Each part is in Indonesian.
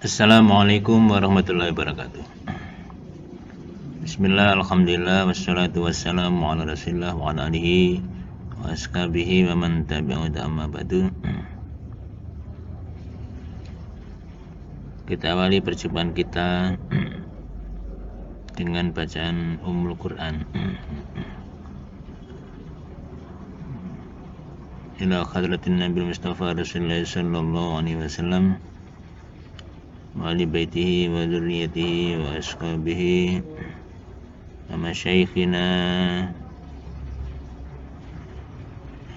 Assalamualaikum warahmatullahi wabarakatuh. Bismillah, alhamdulillah, wassalatu wassalamu ala rasulillah wa ala alihi wa ashabihi wa man tabi'ahu amma ba'du. Kita awali perjumpaan kita dengan bacaan Ummul Quran. Ila hadratin Nabi Mustafa Rasulullah sallallahu alaihi wasallam wa ali baitihi wa dzurriyyatihi wa ashabihi wa masyayikhina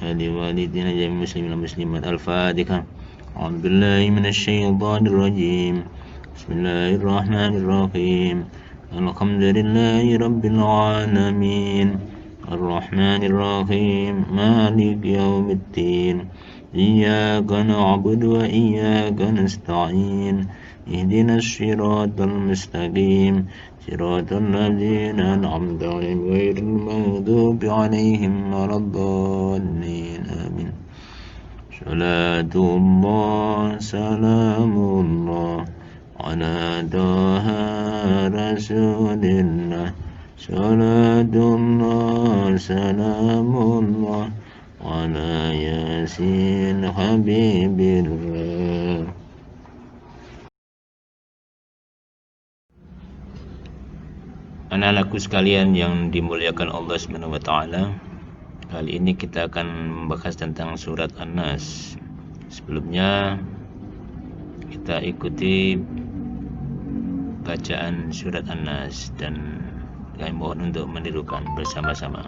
wa liwalidina jami'il muslimin wal muslimat. Al-Fatihah. A'udzu billahi minasy syaithanir rajim. Bismillahirrahmanirrahim. Alhamdulillahi rabbil alamin. Ar-Rahmanir Rahim. Maliki yaumiddin. Iyyaka na'budu wa iyyaka nasta'in. Ihdinas siratal mustaqim. Siratal ladzina an'amta 'alaihim ghairil maghdubi 'alaihim waladdallin. Amin. Salatullah salamullah ala taha rasulillah. Salatullah salamullah ala yasin habibillah. Anak-anakku sekalian yang dimuliakan Allah Subhanahu wa taala, kali ini kita akan membahas tentang surat An-Nas. Sebelumnya kita ikuti bacaan surat An-Nas dan kami mohon untuk menirukan bersama-sama.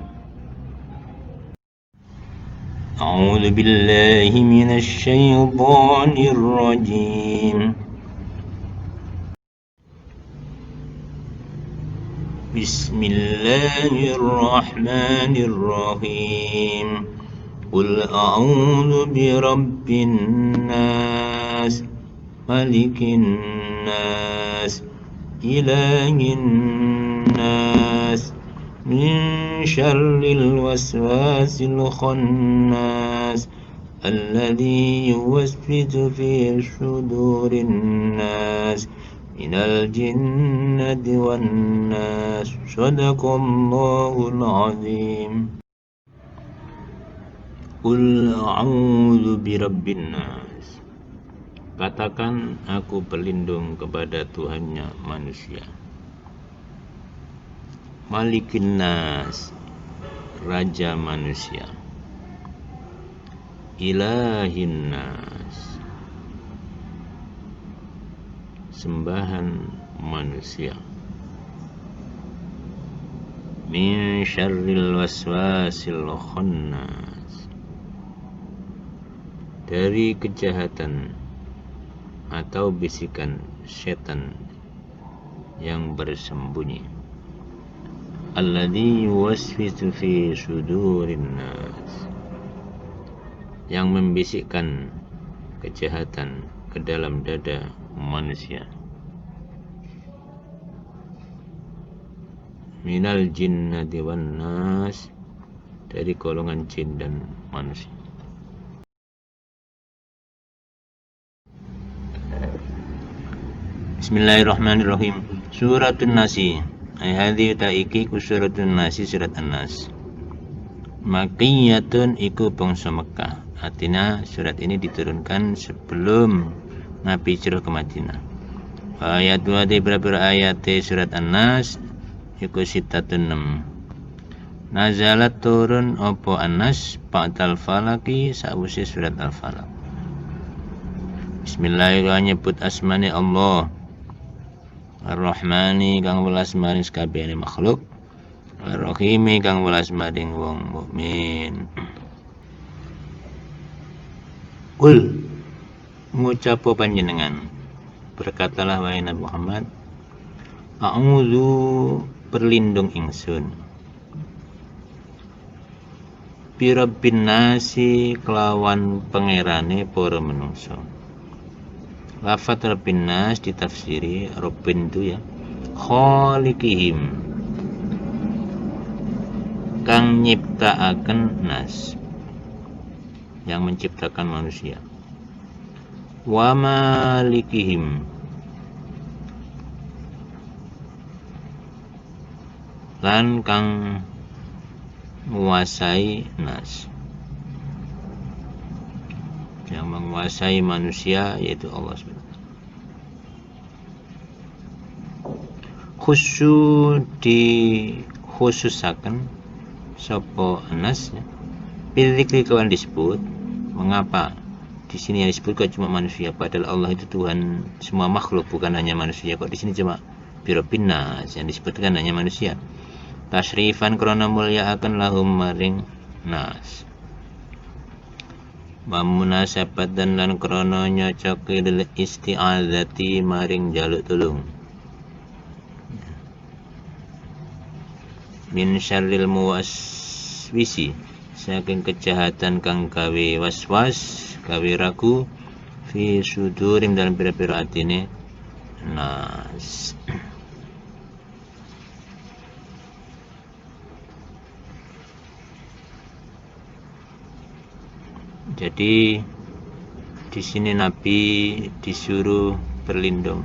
A'udzu billahi minasy syaithanir rajim. Bismillahirrahmanirrahim. Qul a'udzu birabbin nas, malikin nas, ilahin nas, min syarril waswasil khannas, alladzi yuwaswisu fi sudurin nas, minal jinnati wan nas. Shadaqallahul azim. Qul a'udzu birabbin nas. Katakan, aku berlindung kepada Tuhannya manusia. Malikin nas, raja manusia. Ilahin nas, sembahan manusia. Min syarril waswasil khannas, dari kejahatan atau bisikan setan yang bersembunyi. Alladzi yuwaswisu fi sudurin nas, yang membisikkan kejahatan ke dalam dada manusia. Minal jinnati wan nas, dari golongan jin dan manusia. Bismillahirrahmanirrahim. Suratun Nasi. Hadhihi ta'iki ku suratun Nasi, surat An-Nas. Makkiyatun iku bangsa Mekah. Artinya surat ini diturunkan sebelum Nabi hijrah ke Madinah. Ayat 2 di beberapa ayat surat An-Nas iku sitatun 6. Nazalat turun opo An-Nas ba'dal falaki, sawise surat Al-Falaq. Bismillahirrahmanirrahim. Nyebut asmane Allah. Ar-Rahmani kang welas maring sakabehane makhluk. Ar-Rahimi kang welas maring wong mukmin. Qul, ngucapo panjenengan, berkatalah wahai Nabi Muhammad, a'udzu, berlindung ingsun, birabbin nasi, kelawan pangerane para menungso. Lafaz rabbin nas ditafsiri Rabbin itu ya, khaliqihim, kang nyiptaaken nas, yang menciptakan manusia. wa malikihim lan kang menguasai nas, yang menguasai manusia yaitu Allah SWT. Dikhususaken sapa anas ya. Pilih kawan disebut. Mengapa di sini yang disebut kok cuma manusia, padahal Allah itu Tuhan semua makhluk, bukan hanya manusia. Kok di sini cuma birobinnas yang disebutkan hanya manusia? Tasrifan krana mulyakaken lahum maring nas, wa munasabatan lan krana nyocoki lil isti'adzati maring jaluk tulung, min syarril muwaswisi saking kejahatan kang gawe waswas, gawe ragu, fi sudurim dalam pira-pira atine nas. Jadi di sini Nabi disuruh berlindung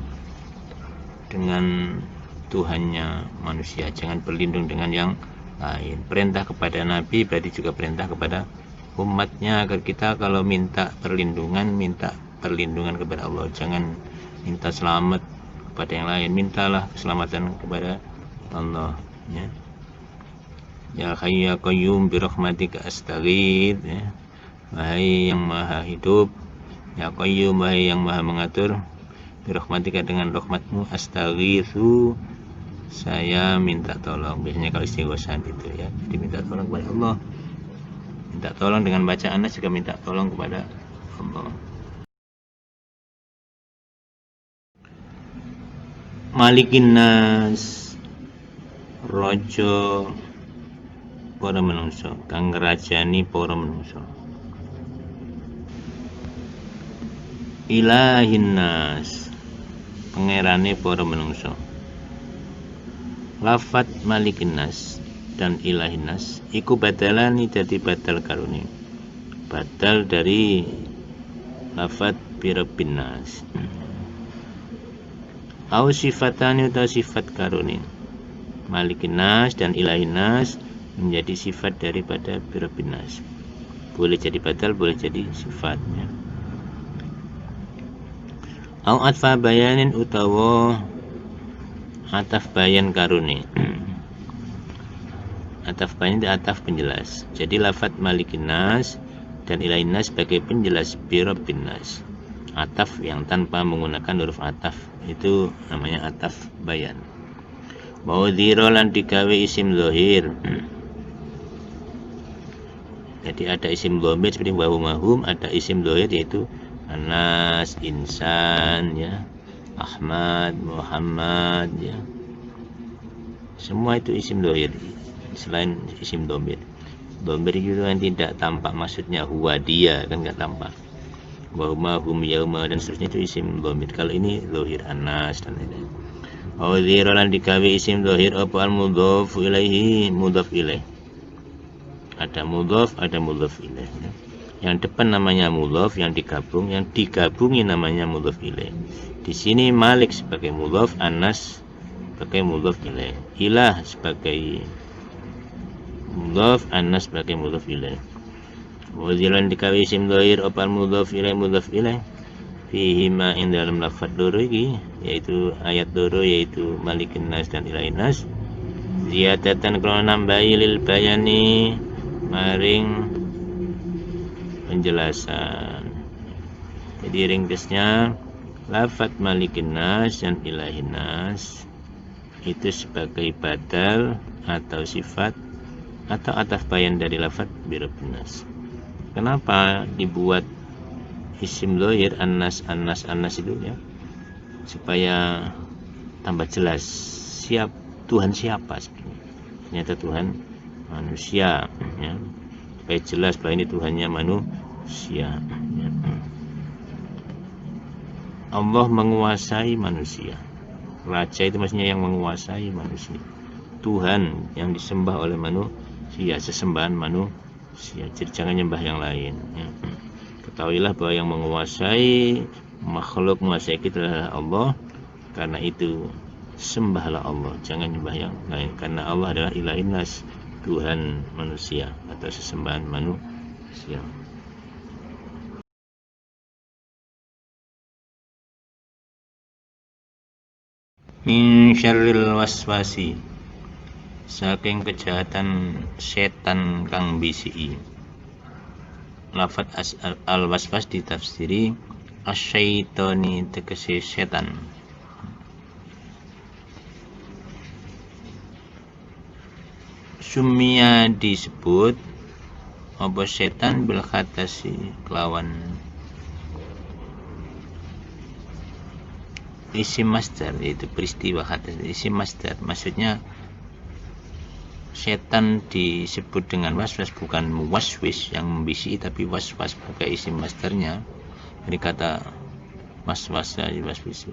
dengan Tuhannya manusia, jangan berlindung dengan yang lain. Perintah kepada Nabi berarti juga perintah kepada umatnya, agar kita kalau minta perlindungan kepada Allah, jangan minta selamat kepada yang lain, mintalah keselamatan kepada Allah ya. Ya Hayyu ya Qayyum bi rahmatika astaghits ya. Wahai yang maha hidup, ya Qayyum, wahai yang maha mengatur, bi rahmatika dengan rahmatmu, astaghitsu saya minta tolong. Biasanya kalau istighosan itu ya, jadi minta tolong kepada Allah, minta tolong dengan bacaan juga minta tolong kepada Allah. Malikin nas, raja para menungso, kang ngrajani para menungso. Ilahin nas, pangerane para menungso. Lafat malikin nas dan ilahin nas iku badalani dadi badal karuni, badal dari lafat birabbin nas. Au sifatani atau sifat karuni, malikin nas dan ilahin nas menjadi sifat daripada birabbin nas. Boleh jadi badal, boleh jadi sifatnya. Au atfa bayanin utawa ataf bayan karuni. Ataf bayan itu ataf penjelas. Jadi lafat malikin nas dan ilahin nas sebagai penjelas birabbin nas. Ataf yang tanpa menggunakan huruf ataf itu namanya ataf bayan. Maudhiro lan digawe isim zahir. Jadi ada isim dhamir seperti wa mahum, ada isim zahir yaitu Anas, Insan ya, Ahmad, Muhammad ya. Semua itu isim dhamir selain isim dhamir. Dhamir itu kan tidak tampak, maksudnya huwa dia kan enggak tampak. Wa hum yauma dan seterusnya itu isim dhamir. Kalau ini zahir Anas dan lain-lain. Audhiro lan digawe isim zahir apa al mudhaf ilaihi, mudhaf ilaih. Ada mudhaf, ada mudhaf ilaih ya. Yang depan namanya mudhaf, yang digabungi namanya mudhaf ilaih. Di sini Malik sebagai mudhaf, Anas sebagai mudhaf ilaih, Ilah sebagai mudhaf, Anas sebagai mudhaf ilaih. Wazilan dikawi isim dhahir opal mudhaf ilaih fihi ma in dalam lafaz loro iki, yaitu ayat loro, yaitu Malikin nas dan ilahin nas, ziyadatan krono nambahi lil bayani maring penjelasan. Jadi ringkasnya lafaz Malikin nas dan ilahin nas itu sebagai badal atau sifat atau ataf bayan dari lafaz birabbin nas. Kenapa dibuat isim dhahir Anas itu ya? Supaya tambah jelas Tuhan siapa sebenarnya. Ternyata Tuhan manusia ya. Supaya jelas bahwa ini Tuhannya manusia ya. Allah menguasai manusia. Raja itu maksudnya yang menguasai manusia. Tuhan yang disembah oleh manusia, sesembahan manusia. Jadi jangan nyembah yang lain ya. Ketahuilah bahwa yang menguasai makhluk menguasai kita adalah Allah. Karena itu sembahlah Allah, jangan nyembah yang lain, karena Allah adalah ilahinas, Tuhan manusia atau sesembahan manusia. Min syarril waswasi, saking kejahatan setan kang bisiki. Lafat al-waswas ditafsiri asyaitoni, tegese setan. Sumia disebut apa setan bil khatasi kelawan isim masdar, yaitu peristiwa khatas, isim masdar. Maksudnya setan disebut dengan waswas bukan muwaswis yang membisi, tapi waswas pakai isim masdarnya dari kata waswasa waswisu.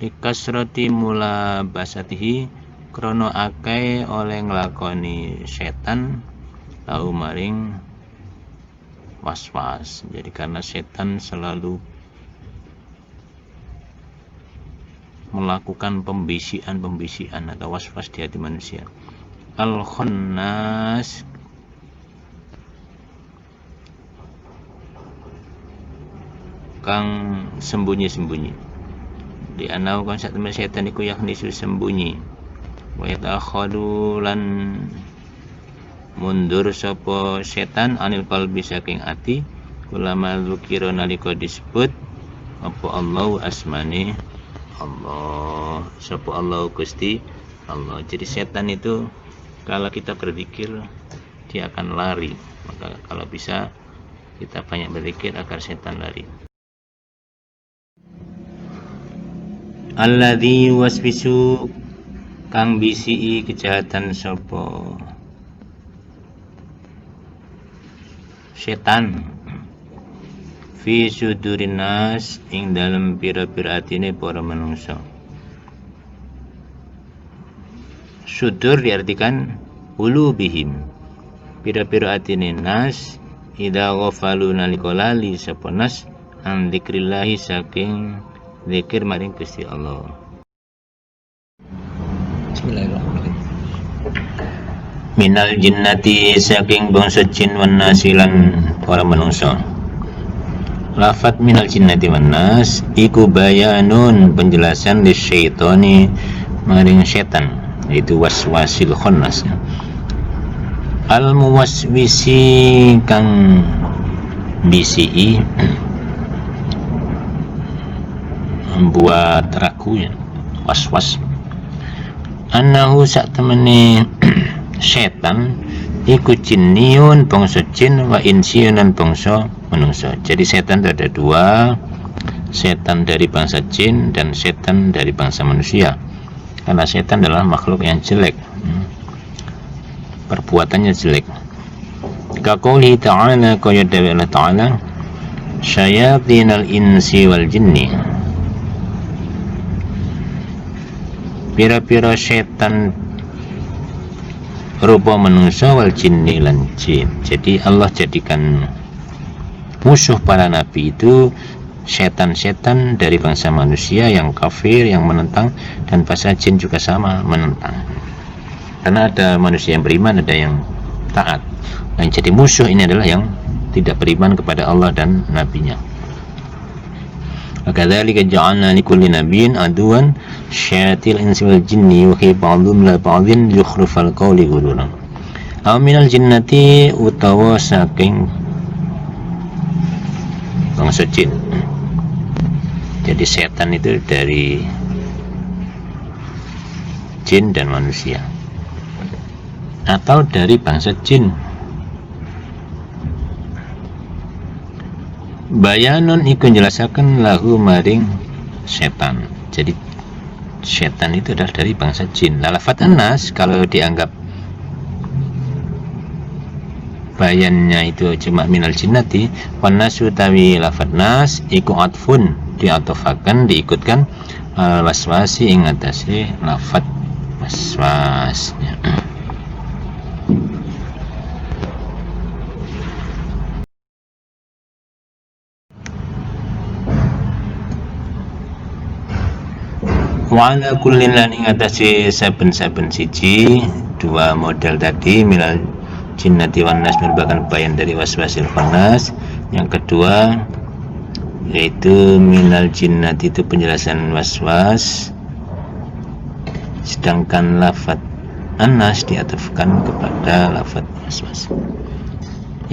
Ikasroti mula basatihi, krono akeh oleh nglakoni setan lau maring waswas. Jadi karena setan selalu melakukan pembisian atau waswas di hati manusia. Al-Khannas, kang sembunyi-sembunyi. Di anau kan sak temen setan iku yakni sembunyi. Wa yatakhadu lan mundur sapa setan anil qalbi saking ati, ulama dzukira nalika disebut apa Allah asmane Allah, sapa Allah Gusti Allah. Jadi setan itu kalau kita berzikir dia akan lari. Maka kalau bisa kita banyak berzikir agar setan lari. Alladzi waswisu, kang bisi kejahatan sapa setan fi sudurin nas, ing dalam pira-pira atine para manungsa. Sudur diartikan ulubihim, pira-pira atine nas, idza ghafalu nalika lali sapa nas an dzikrillahi saking zikir maring Gusti Allah. Bismillahirrahmanirrahim. Minal jinnati, saking bangsa jin wan nasilan para manungsa. Lafat minal jinnati wan nas iku bayanun, penjelasan li syaitani maring setan, yaitu waswasil khannas. Al muwaswisi, kang bisi membuat ragu ya, waswas. Annahu sak temene setan iku jinniyun, bangsa jin, wa insiyun lan bangsa manusia. Jadi setan ada dua, setan dari bangsa jin dan setan dari bangsa manusia. Karena setan adalah makhluk yang jelek, perbuatannya jelek. Kaqouli ta'ala, kaya dawuh Allah Ta'ala, syayatinal insi wal jinni, pira-pira setan rupa manusia wal jinni lan jin. Jadi Allah jadikan musuh para nabi itu setan-setan dari bangsa manusia yang kafir, yang menentang, dan bangsa jin juga sama, menentang. Karena ada manusia yang beriman, ada yang taat. Dan jadi musuh ini adalah yang tidak beriman kepada Allah dan nabinya. Wakadzalika ja'alna likulli nabiyyin aduwan syayatil insi wal jinni wa ba'dhum la ba'dhin yukhrifal qawli ghurura. Aw minal jinnati, utawa saking bangsa jin. Jadi setan itu dari jin dan manusia, atau dari bangsa jin. Bayanun iku njelasaken lahu maring setan. Jadi setan itu adalah dari bangsa jin. Lafat anas kalau dianggap bayannya itu cuma minal jinnati, wan nasu tawi lafat nas iku atfun, diatofakan, diikutkan waswasi ing atase lafat waswas. wa ala kullin lan ing atase saben-saben siji dua model tadi minal jinnati wan nas merupakan bayan dari waswasil khannas. Yang kedua yaitu minal jinnati itu penjelasan waswas, sedangkan lafaz anas diatafkan kepada lafaz waswas.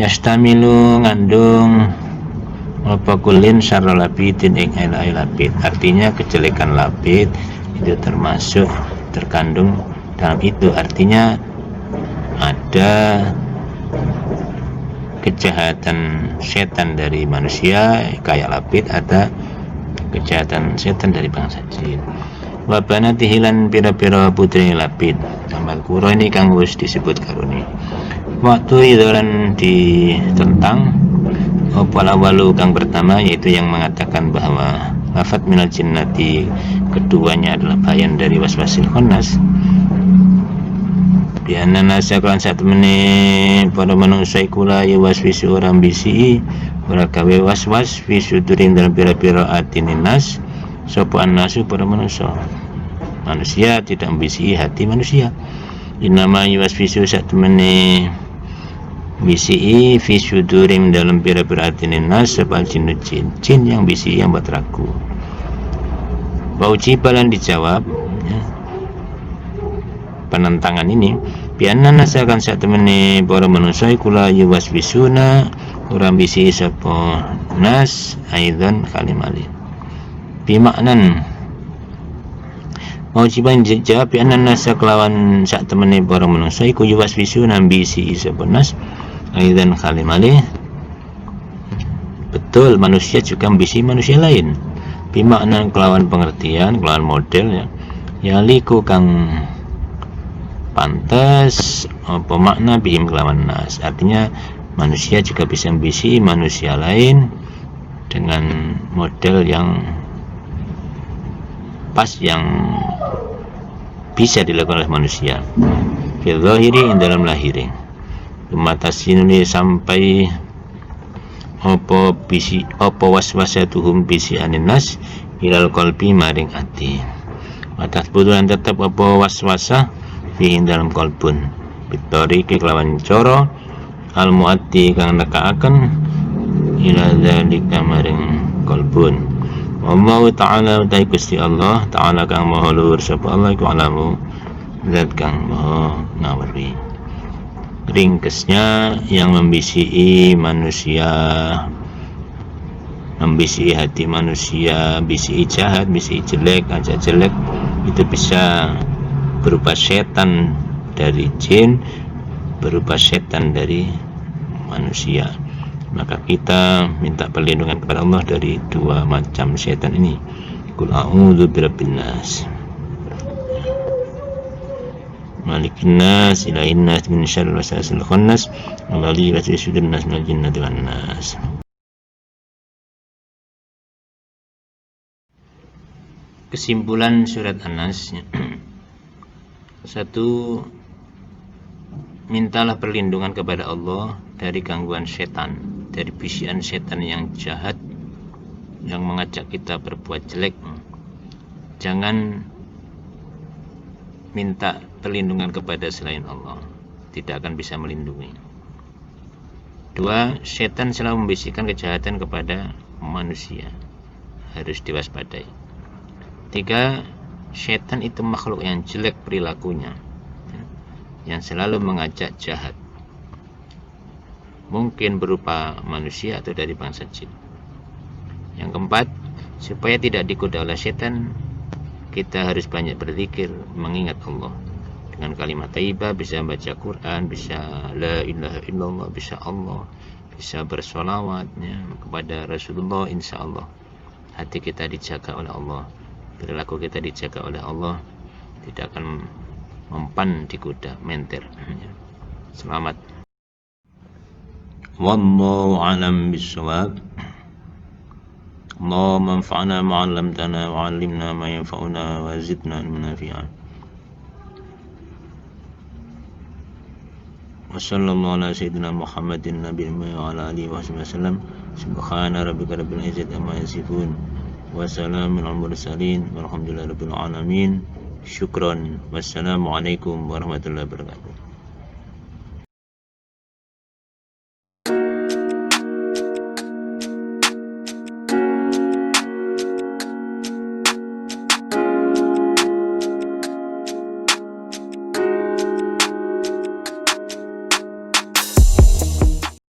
Yastamilu ngandung apa kulin syarra labidin ing elai labid, artinya kejelekan labid itu termasuk terkandung dalam itu, artinya ada kejahatan setan dari manusia kayak labid, ada kejahatan setan dari bangsa jin. Wa banatihi lan pira-pira putri labid, amal kuro ini kang wis disebut karuni. Waktu idolan ditentang opal awalu kang pertama, yaitu yang mengatakan bahwa lafaz minal jinnati keduanya adalah bayan dari waswasil khannas. Biana nasa kelan sak temene para manungsa iku la waswisu ora bisi ora gawe waswas fi sudurin dalam pira-pira atine nas sapa annasu para manusia. Manusia tidak membisi hati manusia. Innama yuwaswisu sak temene bisi fi sudurin dalam pira-pira atine nas sapa jin yang bisi yang buat ragu. Wa ujibalan dijawab ya, penentangan ini bianna nasakan sak temene para manusia iku la yuwaswisuna ora bisi sapa nas aidan kalimali bimaknan mau ciban jawab bianna nasa kelawan sak temene para manusia iku yuwaswisuna bisi sapa nas aidan kalimali, betul manusia juga bisi manusia lain bimaknan kelawan pengertian kelawan model ya yaliku kang pantas apa makna bihim kelawan nas, artinya manusia juga bisa membisi manusia lain dengan model yang pas yang bisa dilakukan oleh manusia fil zahiri dalam lahiri matasinuli sampai apa bisi apa waswasatuhum bisi anin nas ilal qalbi maring ati watas butuhan tetap apa waswasah fihin dalam kolbun bitori kelawan coro al muati kang nekaaken ila dzalika maring kolbun. Wallahu ta'ala utai Gusti Allah ta'ala kang maha luhur sapa Allah iku alamu zat kang maha ngawuri. Ringkesnya yang membisi manusia, membisi hati manusia, bisi jahat, bisi jelek, aja jelek, itu bisa berupa setan dari jin, berupa setan dari manusia. Maka kita minta perlindungan kepada Allah dari dua macam setan ini. Qul a'udzu birabbin nas, malikin nas, ilahin nas, min syarril waswasil khannas, alladzi yuwaswisu fil nas minal jinnati wan nas. Kesimpulan surat An-Nas. Satu, mintalah perlindungan kepada Allah dari gangguan setan, dari bisikan setan yang jahat yang mengajak kita berbuat jelek. Jangan minta perlindungan kepada selain Allah, tidak akan bisa melindungi. Dua, setan selalu membisikkan kejahatan kepada manusia, harus diwaspadai. Tiga, setan itu makhluk yang jelek perilakunya, yang selalu mengajak jahat, mungkin berupa manusia atau dari bangsa jin. Yang keempat, supaya tidak digoda oleh setan, kita harus banyak berzikir, mengingat Allah dengan kalimat thayyibah, bisa baca Quran, bisa la ilaha illallah, bisa Allah, bisa bersolawat ya, kepada Rasulullah. Insya Allah hati kita dijaga oleh Allah, perilaku kita dijaga oleh Allah, tidak akan mempan digoda menter. Selamat. Wallahu a'lam bissawab. Allahumma anfa'na ma 'allamtana wa 'allimna ma yanfa'una wa zidna ilman nafi'a. Wa sallallahu ala sayyidina Muhammadin nabiyil wa ala alihi wa sahbihi wasallam. Subhana rabbika rabbil izzati amma yasifun. Wassalamun alal mursalin walhamdulillahirabbil alamin. Syukron. Wassalamualaikum warahmatullahi wabarakatuh.